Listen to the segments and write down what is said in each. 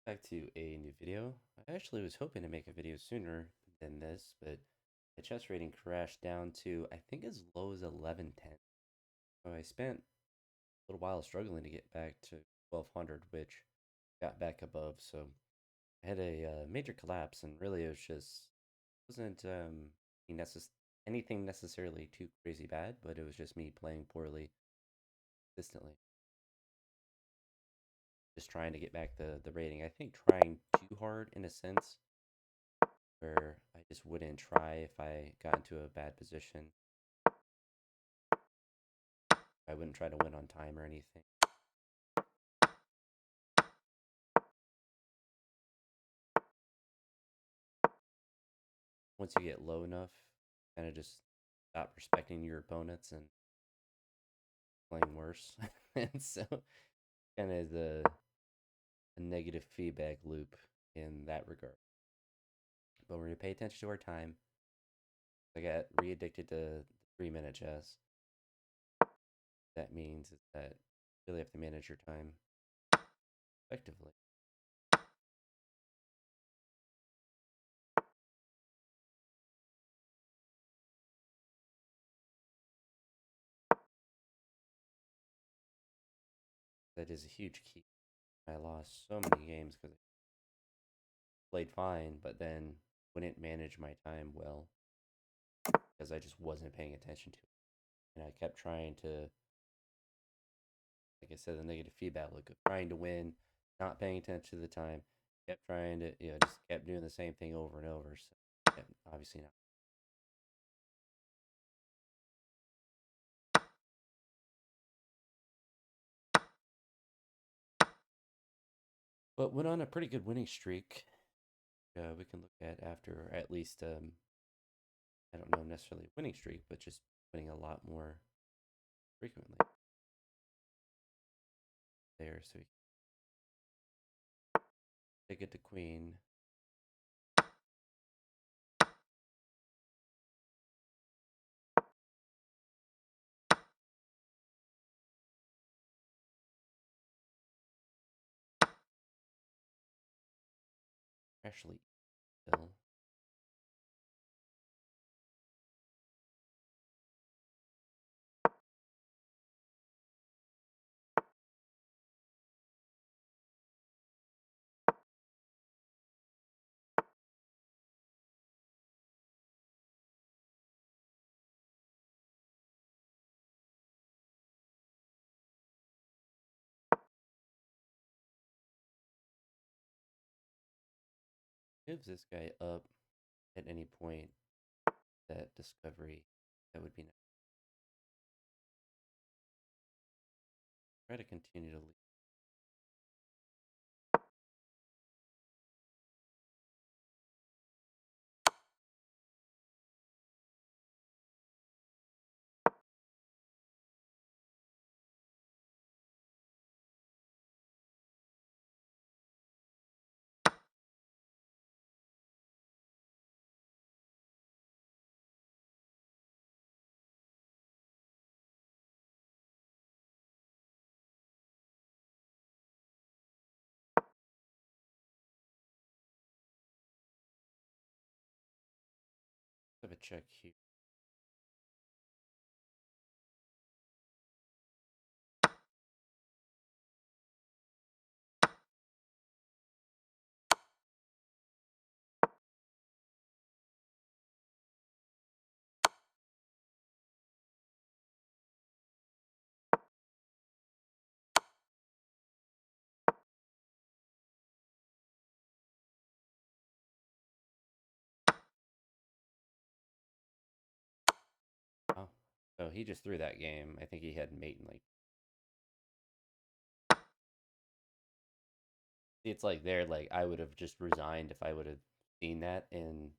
Back to a new video. I actually was hoping to make a video sooner than this, but the chess rating crashed down to I think as low as 1110. So I spent a little while struggling to get back to 1200, which got back above. So I had a major collapse, and really it was just wasn't anything necessarily too crazy bad, but it was just me playing poorly consistently, just trying to get back the rating. I think trying too hard in a sense where I just wouldn't try if I got into a bad position. I wouldn't try to win on time or anything. Once you get low enough, kind of just stop respecting your opponents and playing worse. And so, kind of a negative feedback loop in that regard. But when we pay attention to our time, I got re addicted to 3 minute chess. That means is that you really have to manage your time effectively. That is a huge key. I lost so many games because I played fine, but then wouldn't manage my time well because I just wasn't paying attention to it. And I kept trying to, like I said, the negative feedback loop of trying to win, not paying attention to the time, kept trying to, just kept doing the same thing over and over. So, yeah, obviously not. But went on a pretty good winning streak. We can look at after at least, I don't know necessarily winning streak, but just winning a lot more frequently there. So we take it to queen. Actually, still. Gives this guy up at any point that discovery, that would be nice. Try to continue to lead. Have a check here. Oh, so he just threw that game. I think he had mate in like. See, it's like there, like I would have just resigned if I would have seen that, and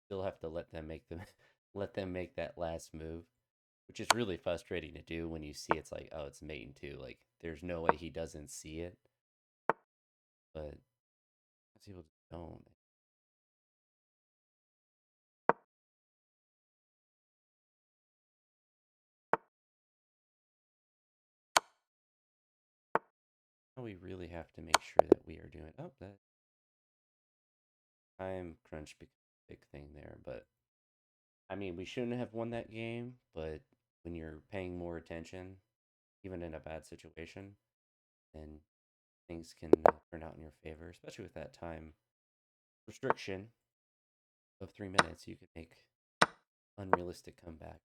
still have to let them make the let them make that last move, which is really frustrating to do when you see it's like, oh, it's mate in two. Like, there's no way he doesn't see it, but people don't. Now we really have to make sure that we are doing. Oh, that time crunch becomes a big thing there. But I mean, we shouldn't have won that game. But when you're paying more attention, even in a bad situation, then things can turn out in your favor, especially with that time restriction of 3 minutes. You can make unrealistic comeback.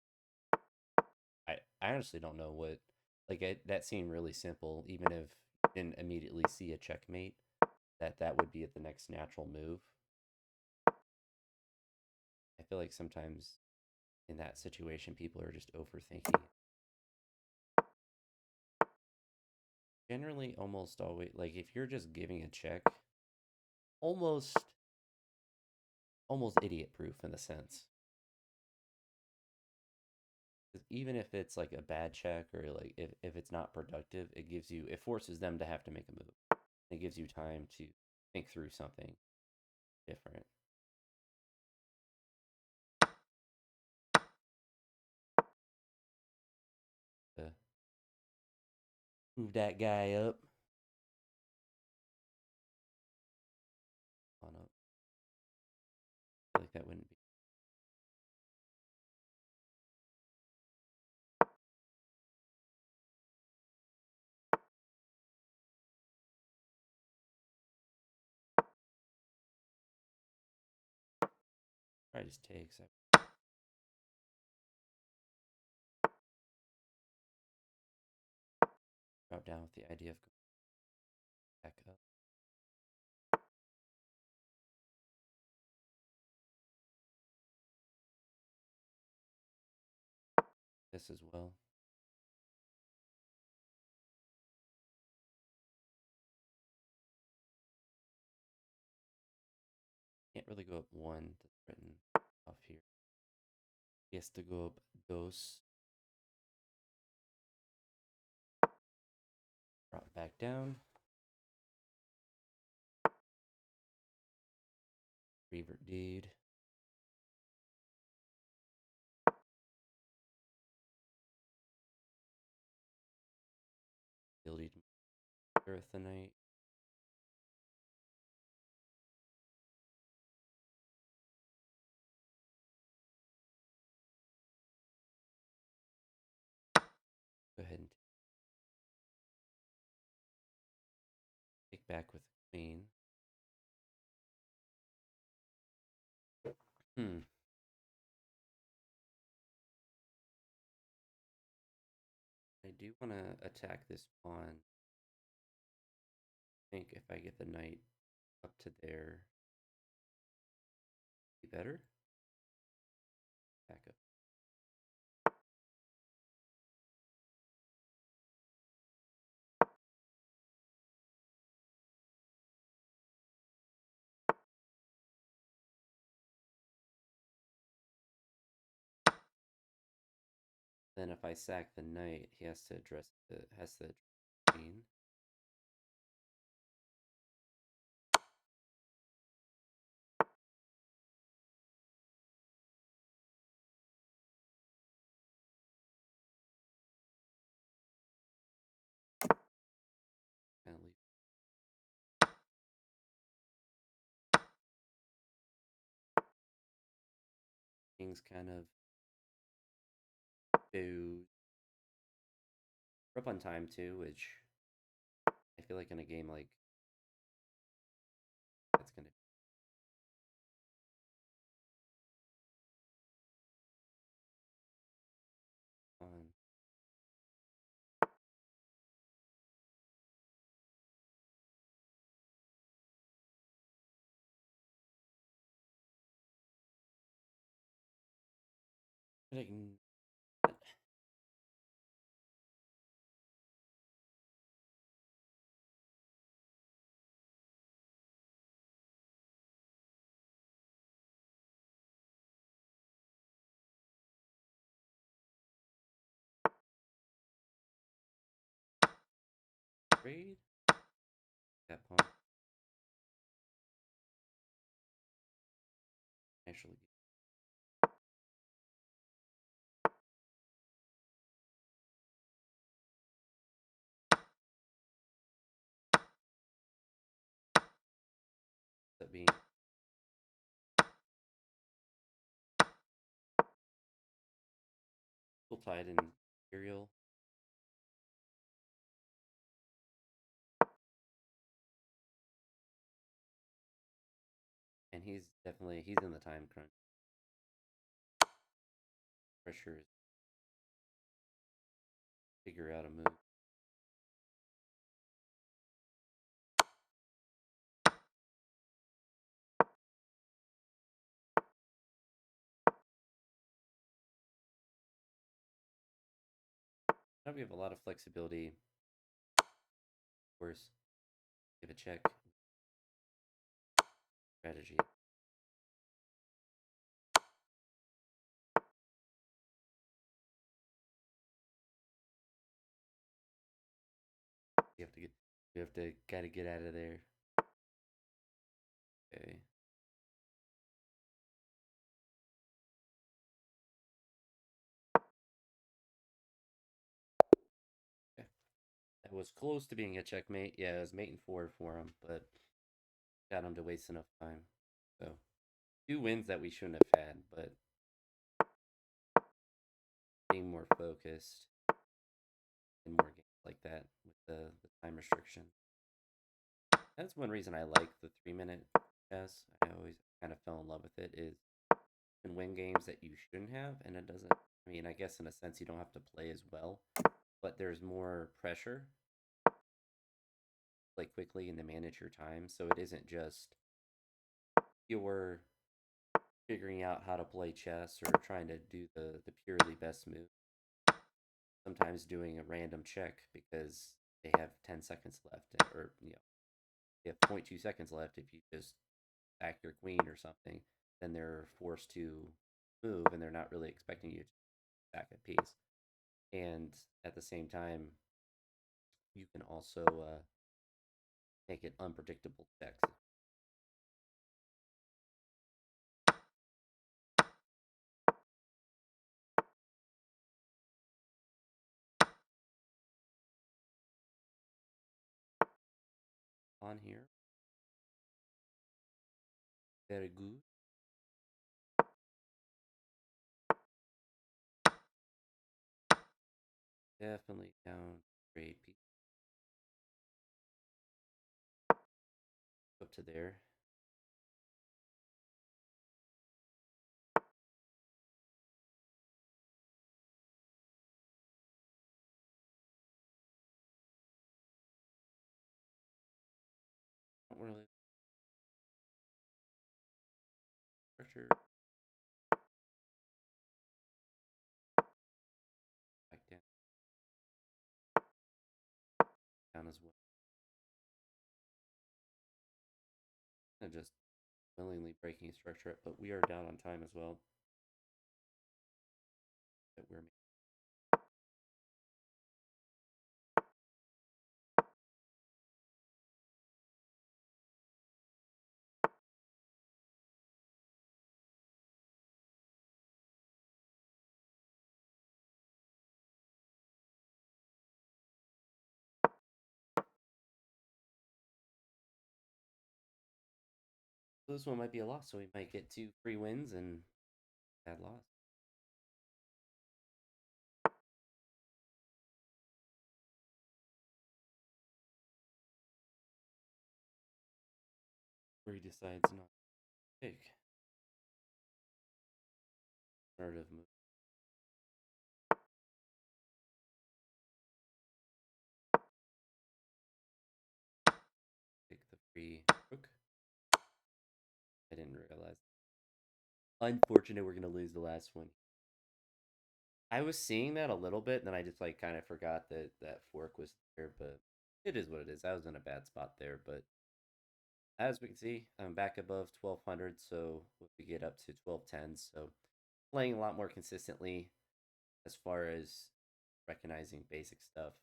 I honestly don't know what that seemed really simple. Even if you didn't immediately see a checkmate, that would be the next natural move. I feel like sometimes in that situation, people are just overthinking. Generally, almost always, like if you're just giving a check, almost almost idiot proof in a sense. 'Cause even if it's like a bad check or like if it's not productive, it forces them to have to make a move. It gives you time to think through something different. To move that guy up. On up. I feel like that wouldn't be. Probably just takes. I drop down with the idea of going back up. This as well. Can't really go up one. That's written off here. He has to go up dos. Drop back down. Revert deed. Ability to earthenite. Go ahead and take back with the queen. Hmm. I do want to attack this pawn. I think if I get the knight up to there, be better. Back up. Then if I sack the knight, he has to address the queen. Kind of leave king's kind of boo. We're up on time too, which I feel like in a game like that's gonna be fun. But I can, trade that pawn. Actually, up being full tied in Imperial. And he's in the time crunch. Pressure is figure out a move. Now we have a lot of flexibility. Of course, give a check strategy. You have to get you have to kind of get out of there. Okay. Okay. That was close to being a checkmate. Yeah, it was mate and four for him, but got him to waste enough time. So 2 wins that we shouldn't have had, but being more focused in more games like that with the time restriction. That's one reason I like the 3 minute chess. I always kind of fell in love with it. Is you can win games that you shouldn't have, and it doesn't. I mean, I guess in a sense you don't have to play as well, but there's more pressure to play quickly and to manage your time. So it isn't just you're figuring out how to play chess or trying to do the purely best move. Sometimes doing a random check because they have 10 seconds left, or you have 0.2 seconds left. If you just sack your queen or something, then they're forced to move, and they're not really expecting you to sack a piece. And at the same time, you can also make it unpredictable checks. On here, very good. Definitely down grade piece up to there. Not really structure back down as well. And just willingly breaking structure, but we are down on time as well. That we're so this one might be a loss, so we might get 2 free wins and bad loss. Where he decides not to pick narrative move. Pick the free rook. I didn't realize. Unfortunate, we're gonna lose the last one. I was seeing that a little bit, and then I just like kind of forgot that that fork was there. But it is what it is. I was in a bad spot there, but as we can see, I'm back above 1200. So we get up to 1210. So playing a lot more consistently as far as recognizing basic stuff.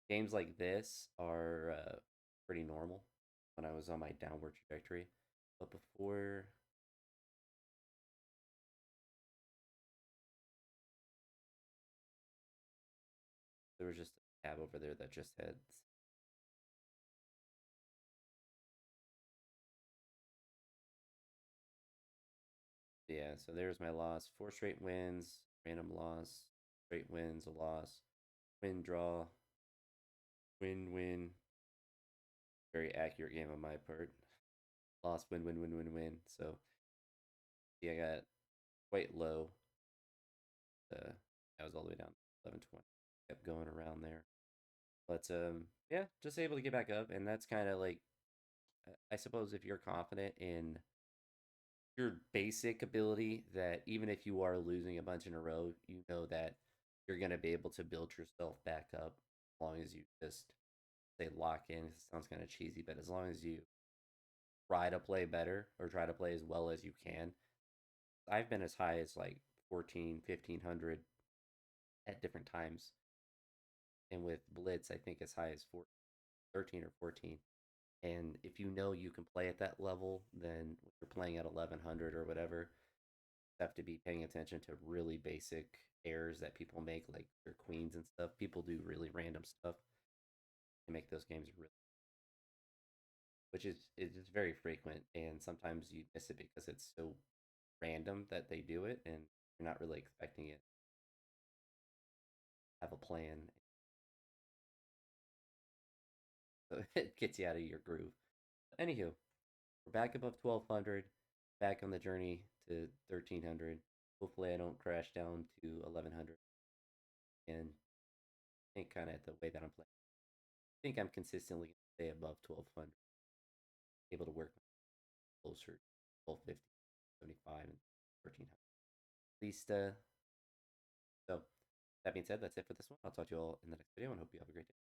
Games like this are pretty normal when I was on my downward trajectory. But before, there was just a tab over there that just had. Yeah, so there's my loss. Four straight wins, random loss, straight wins, a loss, win, draw, win, win. Very accurate game on my part. Loss, win, win, win, win, win. So yeah, I got quite low. I was all the way down to 1120. Kept going around there. But yeah, just able to get back up. And that's kind of like, I suppose if you're confident in your basic ability, that even if you are losing a bunch in a row, you know that you're going to be able to build yourself back up as long as you just say lock in. It sounds kind of cheesy, but as long as you try to play better or try to play as well as you can. I've been as high as like 14, 1500 at different times. And with Blitz, I think as high as 13 or 14. And if you know you can play at that level, then when you're playing at 1100 or whatever, you have to be paying attention to really basic errors that people make, like their queens and stuff. People do really random stuff to make those games really, which is very frequent. And sometimes you miss it because it's so random that they do it, and you're not really expecting it. Have a plan, so it gets you out of your groove. Anywho, we're back above 1200, back on the journey to 1300. Hopefully, I don't crash down to 1100. And I think kind of at the way that I'm playing, I think I'm consistently going to stay above 1200, able to work closer to 1250, 75, and 1300. At least, so that being said, that's it for this one. I'll talk to you all in the next video and hope you have a great day.